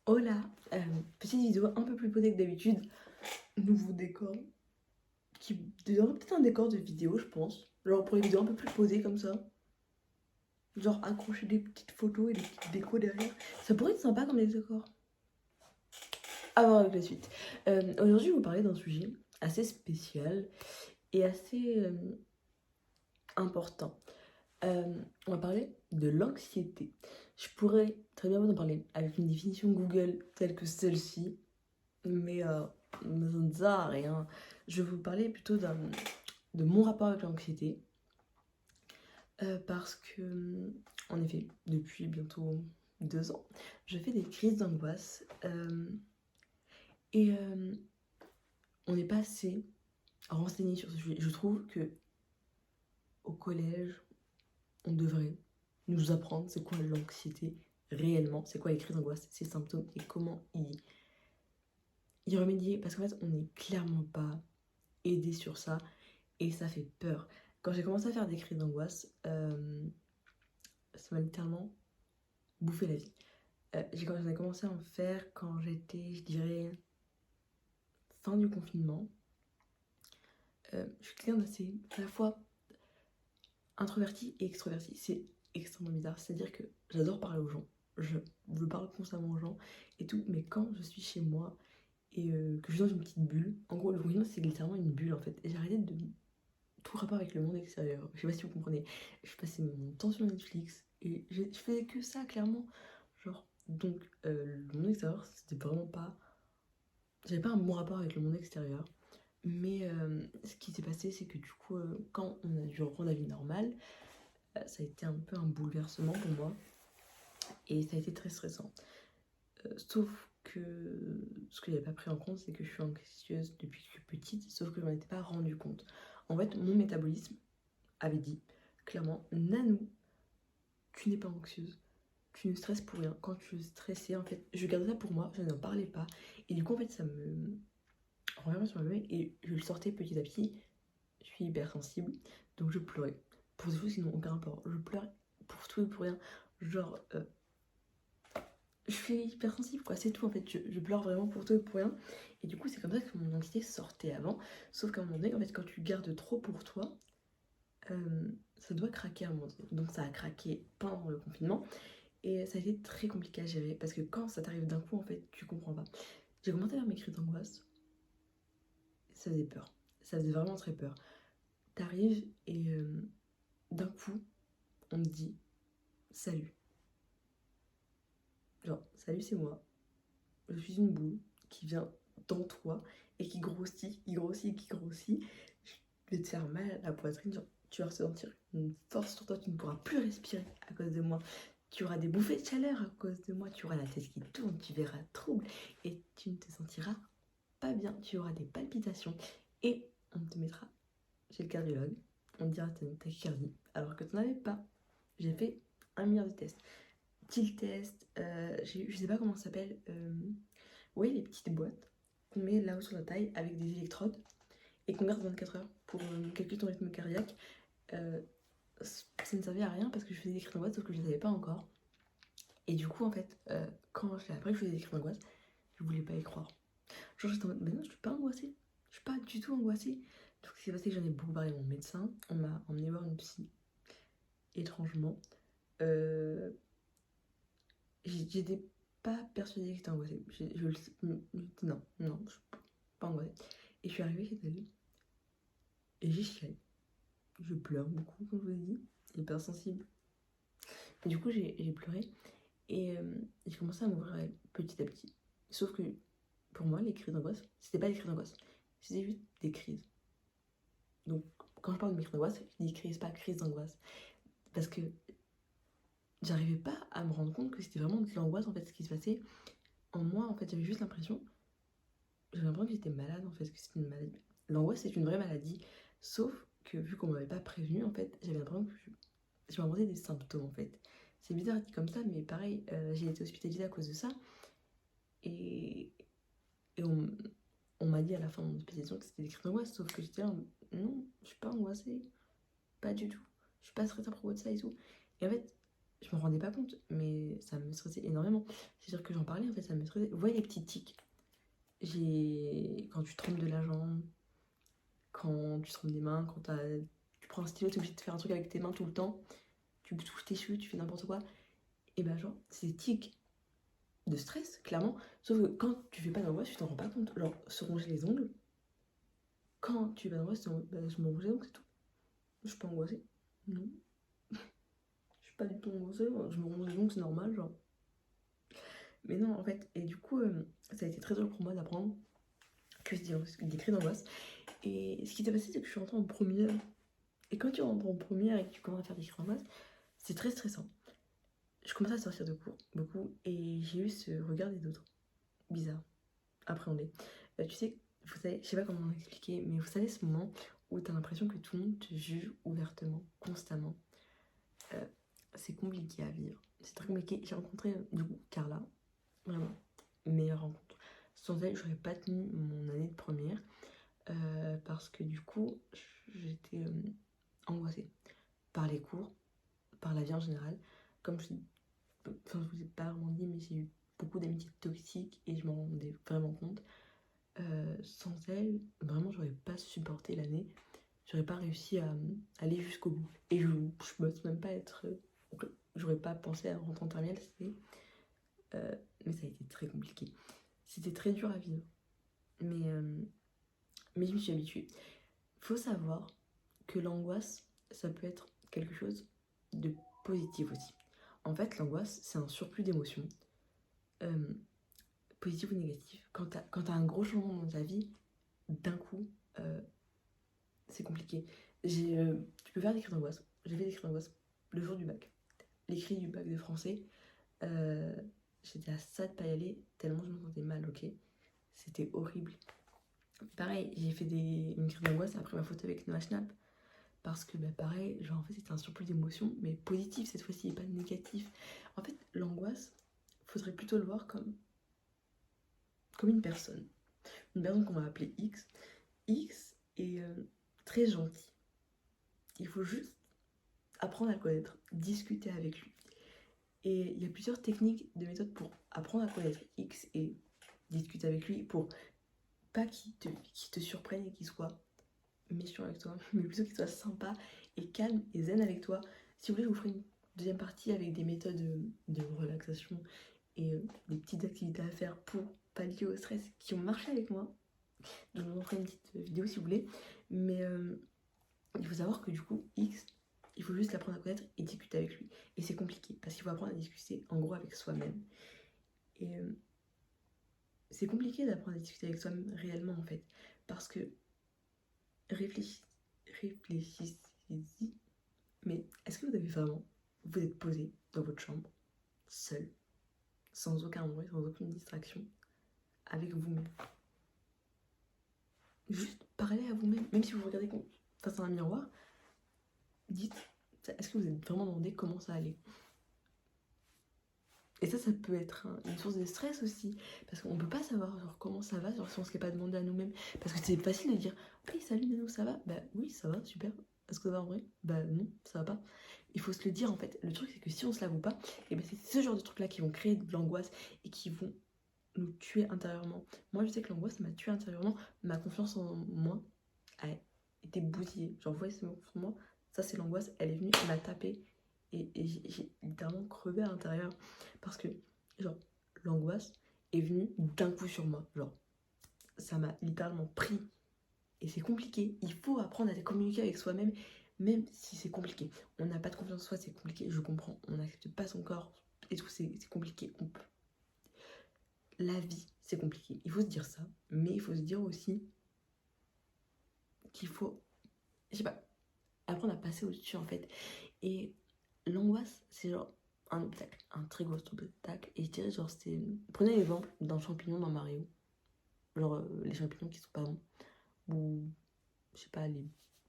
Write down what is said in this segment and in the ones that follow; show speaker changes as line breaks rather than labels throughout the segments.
Hola, petite vidéo un peu plus posée que d'habitude. Nouveau décor qui deviendrait peut-être un décor de vidéo, je pense. Genre pour les vidéos un peu plus posées comme ça. Genre accrocher des petites photos et des petites décos derrière. Ça pourrait être sympa comme des décors. À voir avec la suite. Aujourd'hui, je vais vous parler d'un sujet assez spécial et assez important. On va parler de l'anxiété. Je pourrais très bien vous en parler avec une définition Google telle que celle-ci, mais ça ne sert à rien. Je vais vous parler plutôt de mon rapport avec l'anxiété, parce que, en effet, depuis bientôt 2 ans, je fais des crises d'angoisse, et on n'est pas assez renseigné sur ce sujet. Je trouve que au collège, on devrait nous apprendre c'est quoi l'anxiété réellement, c'est quoi les crises d'angoisse, ses symptômes et comment y remédier, parce qu'en fait, on n'est clairement pas aidé sur ça. Et ça fait peur. Quand j'ai commencé à faire des crises d'angoisse, ça m'a littéralement bouffé la vie. J'en ai commencé à en faire quand j'étais, je dirais, fin du confinement. Je suis quelqu'un d'assez à la fois introverti et extroverti. C'est extrêmement bizarre. C'est-à-dire que j'adore parler aux gens. Je parle constamment aux gens et tout. Mais quand je suis chez moi et que je suis dans une petite bulle, en gros, le confinement, c'est littéralement une bulle en fait. Et j'ai arrêté de tout rapport avec le monde extérieur. Je sais pas si vous comprenez. Je passais mon temps sur Netflix et je faisais que ça, clairement. Genre, donc, le monde extérieur, c'était vraiment pas. J'avais pas un bon rapport avec le monde extérieur. Mais ce qui s'est passé, c'est que du coup, quand on a dû reprendre la vie normale, ça a été un peu un bouleversement pour moi. Et ça a été très stressant. Sauf que ce que j'avais pas pris en compte, c'est que je suis anxieuse depuis que je suis petite, sauf que je m'en étais pas rendu compte. En fait, mon métabolisme avait dit clairement, Nanou, tu n'es pas anxieuse, tu ne stresses pour rien. Quand tu stressais, en fait, je gardais ça pour moi, je n'en parlais pas. Et du coup, en fait, ça me renfermait sur moi-même et je le sortais petit à petit. Je suis hypersensible, donc je pleurais pour des choses qui n'ont aucun rapport. Je pleure pour tout et pour rien. Genre, je suis hypersensible, quoi, c'est tout en fait. Je pleure vraiment pour tout et pour rien. Et du coup, c'est comme ça que mon anxiété sortait avant. Sauf qu'à un moment donné, en fait, quand tu gardes trop pour toi, ça doit craquer à un moment donné. Donc ça a craqué pendant le confinement et ça a été très compliqué à gérer parce que quand ça t'arrive d'un coup, en fait, tu comprends pas. J'ai commencé à faire mes crises d'angoisse, ça faisait peur. Ça faisait vraiment très peur. T'arrives et d'un coup, on te dit salut. Genre, salut, c'est moi. Je suis une boule qui vient dans toi et qui grossit, qui grossit, qui grossit. Je vais te faire mal à la poitrine. Genre, tu vas ressentir une force sur toi, tu ne pourras plus respirer à cause de moi. Tu auras des bouffées de chaleur à cause de moi, tu auras la tête qui tourne, tu verras trouble et tu ne te sentiras pas bien. Tu auras des palpitations et on te mettra chez le cardiologue. On te dira que tu as une tachycardie alors que tu n'en avais pas. J'ai fait 1 milliard de tests. Petit test, je sais pas comment ça s'appelle. Oui, les petites boîtes qu'on met là-haut sur la taille avec des électrodes et qu'on garde 24 heures pour calculer ton rythme cardiaque. Ça ne servait à rien parce que je faisais des crises d'angoisse sauf que je ne les savais pas encore. Et du coup, en fait, quand j'ai appris que je faisais des crises d'angoisse, je voulais pas y croire. Genre, j'étais en mode, mais non, je suis pas angoissée. Je suis pas du tout angoissée. Donc, ce qui s'est passé, que j'en ai beaucoup parlé à mon médecin. On m'a emmené voir une psy, étrangement. Euh, J'étais pas persuadée que j'étais angoissée. Non, non, je suis pas angoissée. Et je suis arrivée chez elle et j'ai chialé. Je pleure beaucoup, comme je vous ai dit, hypersensible. Et du coup, j'ai pleuré et j'ai commencé à m'ouvrir petit à petit. Sauf que pour moi, les crises d'angoisse, c'était pas des crises d'angoisse, c'était juste des crises. Donc, quand je parle de mes crises d'angoisse, je dis crise, pas crise d'angoisse. Parce que j'arrivais pas à me rendre compte que c'était vraiment de l'angoisse en fait ce qui se passait. En moi, en fait, j'avais juste j'avais l'impression que j'étais malade en fait, que c'était une maladie. L'angoisse, c'est une vraie maladie. Sauf que vu qu'on m'avait pas prévenu, en fait, j'avais l'impression que je m'inventais des symptômes en fait. C'est bizarre dit comme ça, mais pareil, j'ai été hospitalisée à cause de ça. Et, et on m'a dit à la fin de mon hospitalisation que c'était des crises d'angoisse, sauf que j'étais là, non, je suis pas angoissée, pas du tout. Je suis pas stressée à propos de ça et tout. Et en fait, je me rendais pas compte, mais ça me stressait énormément. C'est-à-dire que j'en parlais, en fait, ça me stressait. Vous voyez les petits tics? Quand tu trempes de la jambe, quand tu trempes des mains, tu prends un stylo, t'es obligé de faire un truc avec tes mains tout le temps, tu touches tes cheveux, tu fais n'importe quoi. Et ben genre, c'est des tics de stress, clairement. Sauf que quand tu fais pas d'angoisse, tu t'en rends pas compte. Genre, se ronger les ongles, quand tu fais pas d'angoisse, je me ronge les ongles, c'est tout. Je suis pas angoissée. Non. Je suis pas du tout angoissée. Je me ronge les ongles, c'est normal, genre. Mais non, en fait. Et du coup, ça a été très dur pour moi d'apprendre que c'est des cris d'angoisse. Et ce qui s'est passé, c'est que je suis rentrée en première. Et quand tu rentres en première et que tu commences à faire des cris d'angoisse, c'est très stressant. Je commençais à sortir de cours, beaucoup, et j'ai eu ce regard des autres. Bizarre. Appréhender. Tu sais, vous savez, je sais pas comment expliquer, mais vous savez ce moment où t'as l'impression que tout le monde te juge ouvertement, constamment. C'est compliqué à vivre. C'est très compliqué. J'ai rencontré du coup Carla, vraiment, meilleure rencontre. Sans elle, j'aurais pas tenu mon année de première parce que du coup, j'étais angoissée par les cours, par la vie en général. Comme je vous ai pas vraiment dit, mais j'ai eu beaucoup d'amitiés toxiques et je m'en rendais vraiment compte. Sans elle, vraiment, j'aurais pas supporté l'année. J'aurais pas réussi à aller jusqu'au bout. Et je pense même pas être. J'aurais pas pensé à rentrer en terminale, mais ça a été très compliqué. C'était très dur à vivre. Mais je m'y suis habituée. Faut savoir que l'angoisse, ça peut être quelque chose de positif aussi. En fait, l'angoisse, c'est un surplus d'émotions, positif ou négatif. Quand t'as un gros changement dans ta vie, d'un coup, c'est compliqué. Tu peux faire des cris d'angoisse. J'ai fait des cris d'angoisse le jour du bac. Les cris du bac de français, euh, j'étais à ça de pas y aller tellement je me sentais mal, ok? C'était horrible. Pareil, j'ai fait une crise d'angoisse après ma photo avec Noah Schnapp. Parce que, bah, pareil, genre en fait, c'était un surplus d'émotions, mais positif cette fois-ci, et pas négatif. En fait, l'angoisse, faudrait plutôt le voir comme une personne. Une personne qu'on va appeler X. X est très gentil. Il faut juste apprendre à le connaître, discuter avec lui. Et il y a plusieurs techniques de méthodes pour apprendre à connaître X et discuter avec lui pour pas qu'il te surprenne et qu'il soit méchant avec toi, mais plutôt qu'il soit sympa et calme et zen avec toi. Si vous voulez, je vous ferai une deuxième partie avec des méthodes de relaxation et des petites activités à faire pour pallier au stress qui ont marché avec moi. Donc je vous en ferai une petite vidéo si vous voulez. Mais il faut savoir que du coup, X, il faut juste l'apprendre à connaître et discuter avec lui. Et c'est compliqué parce qu'il faut apprendre à discuter en gros avec soi-même. Et c'est compliqué d'apprendre à discuter avec soi-même réellement en fait. Parce que réfléchissez-y. Mais est-ce que vous êtes posé dans votre chambre, seul, sans aucun bruit, sans aucune distraction, avec vous-même? Juste parler à vous-même, même si vous regardez face à un miroir, dites, est-ce que vous êtes vraiment demandé comment ça allait? Et ça peut être une source de stress aussi, parce qu'on peut pas savoir genre, comment ça va genre, si on se l'est pas demandé à nous-mêmes. Parce que c'est facile de dire, oui, salut Nanou, ça va? Bah oui, ça va, super. Est-ce que ça va en vrai? Bah non, ça va pas. Il faut se le dire en fait. Le truc, c'est que si on se l'avoue pas, et ben c'est ce genre de trucs-là qui vont créer de l'angoisse et qui vont nous tuer intérieurement. Moi, je sais que l'angoisse m'a tué intérieurement. Ma confiance en moi a été bousillée. Genre, vous voyez, c'est ma confiance en moi. Ça, c'est l'angoisse. Elle est venue, elle m'a tapé. Et j'ai littéralement crevé à l'intérieur. Parce que, genre, l'angoisse est venue d'un coup sur moi. Genre, ça m'a littéralement pris. Et c'est compliqué. Il faut apprendre à communiquer avec soi-même, même si c'est compliqué. On n'a pas de confiance en soi, c'est compliqué. Je comprends. On n'accepte pas son corps et tout, c'est compliqué. La vie, c'est compliqué. Il faut se dire ça. Mais il faut se dire aussi qu'il faut, je sais pas, apprendre à passer au-dessus en fait. Et l'angoisse, c'est genre un obstacle, un très gros obstacle. Et je dirais genre c'est... Prenez l'exemple d'un champignon dans Mario. Genre les champignons qui sont pas bons. Ou je sais pas,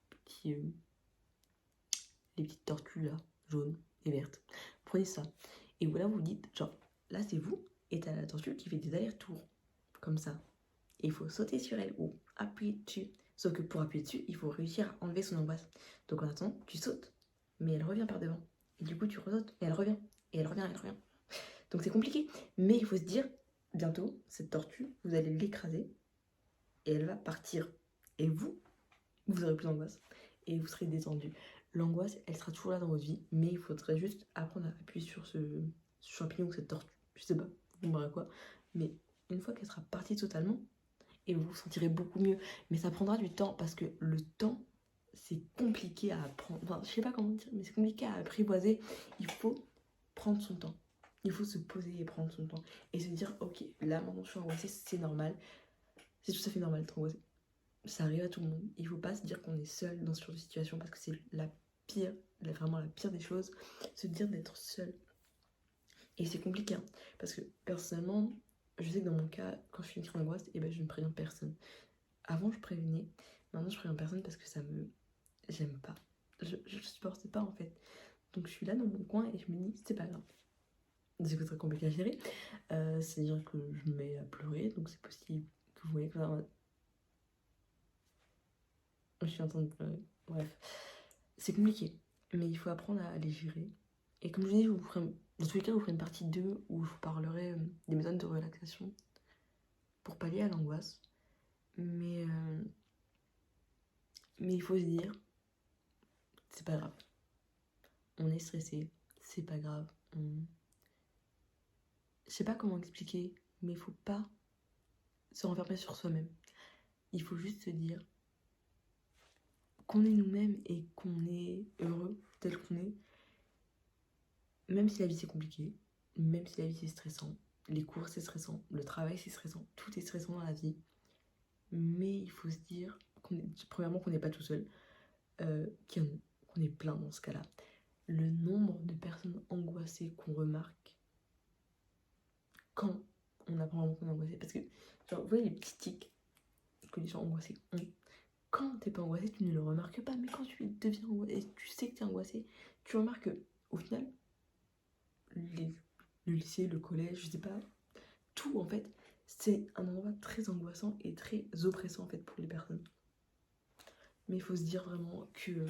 petits, euh, les petites tortues là, jaunes et vertes. Prenez ça. Et voilà, vous dites, genre, là c'est vous, et t'as la tortue qui fait des allers-retours. Comme ça. Et il faut sauter sur elle ou appuyer dessus. Sauf que pour appuyer dessus, il faut réussir à enlever son angoisse. Donc en attendant, tu sautes, mais elle revient par devant. Et du coup, tu ressautes, et elle revient, et elle revient, et elle revient. Donc c'est compliqué. Mais il faut se dire, bientôt, cette tortue, vous allez l'écraser, et elle va partir. Et vous aurez plus d'angoisse, et vous serez détendu. L'angoisse, elle sera toujours là dans votre vie, mais il faudrait juste apprendre à appuyer sur ce champignon ou cette tortue. Je sais pas, vous me quoi. Mais une fois qu'elle sera partie totalement, et vous vous sentirez beaucoup mieux. Mais ça prendra du temps parce que le temps, c'est compliqué à apprendre. Enfin, je sais pas comment dire, mais c'est compliqué à apprivoiser. Il faut prendre son temps. Il faut se poser et prendre son temps. Et se dire, ok, là maintenant je suis angoissée, c'est normal. C'est tout à fait normal d'être angoissée. Ça arrive à tout le monde. Il faut pas se dire qu'on est seul dans ce genre de situation parce que c'est la pire, vraiment la pire des choses, se dire d'être seul. Et c'est compliqué, hein, parce que personnellement, je sais que dans mon cas, quand je suis une crise d'angoisse, eh ben, je ne préviens personne. Avant, je prévenais, maintenant, je préviens personne parce que ça me. J'aime pas. Je supporte pas en fait. Donc, je suis là dans mon coin et je me dis, c'est pas grave. C'est très compliqué à gérer. C'est-à-dire que je me mets à pleurer, donc c'est possible que vous voyez que je suis en train de pleurer. Bref, c'est compliqué, mais il faut apprendre à les gérer. Et comme je vous dis, dans tous les cas, je vous ferai une partie 2 où je vous parlerai des méthodes de relaxation pour pallier à l'angoisse. Mais il faut se dire, c'est pas grave. On est stressé, c'est pas grave. Je sais pas comment expliquer, mais il faut pas se renfermer sur soi-même. Il faut juste se dire qu'on est nous-mêmes et qu'on est heureux tel qu'on est. Même si la vie c'est compliqué, même si la vie c'est stressant, les cours c'est stressant, le travail c'est stressant, tout est stressant dans la vie. Mais il faut se dire, premièrement qu'on n'est pas tout seul, qu'on est plein dans ce cas-là. Le nombre de personnes angoissées qu'on remarque quand on apprend vraiment qu'on est angoissé. Parce que, genre, vous voyez les petits tics que les gens angoissés ont. Quand t'es pas angoissé, tu ne le remarques pas. Mais quand tu deviens angoissé et tu sais que t'es angoissé, tu remarques que, au final, le lycée, le collège, je sais pas, tout en fait, c'est un endroit très angoissant et très oppressant en fait pour les personnes. Mais il faut se dire vraiment que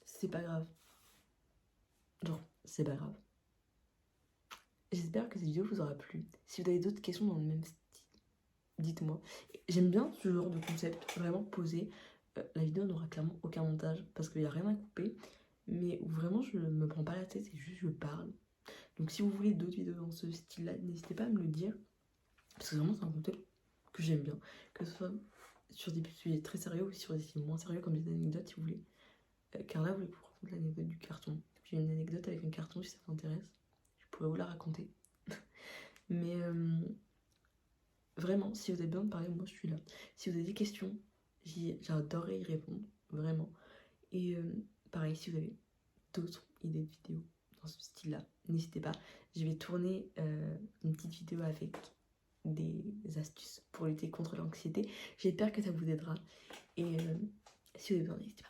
c'est pas grave. Genre, c'est pas grave. J'espère que cette vidéo vous aura plu. Si vous avez d'autres questions dans le même style, dites-moi. J'aime bien ce genre de concept, vraiment posé. La vidéo n'aura clairement aucun montage parce qu'il n'y a rien à couper. Mais où vraiment je me prends pas la tête, c'est juste je parle. Donc si vous voulez d'autres vidéos dans ce style-là, n'hésitez pas à me le dire. Parce que vraiment c'est un concept que j'aime bien. Que ce soit sur des sujets très sérieux ou sur des sujets moins sérieux comme des anecdotes si vous voulez. Car là, vous voulez que je vous raconte l'anecdote du carton. J'ai une anecdote avec un carton si ça vous intéresse. Je pourrais vous la raconter. Mais vraiment, si vous avez besoin de parler, moi je suis là. Si vous avez des questions, j'adorerais y répondre, vraiment. Et pareil, si vous avez d'autres idées de vidéos dans ce style-là, n'hésitez pas. Je vais tourner une petite vidéo avec des astuces pour lutter contre l'anxiété. J'espère que ça vous aidera. Et si vous avez besoin, n'hésitez pas.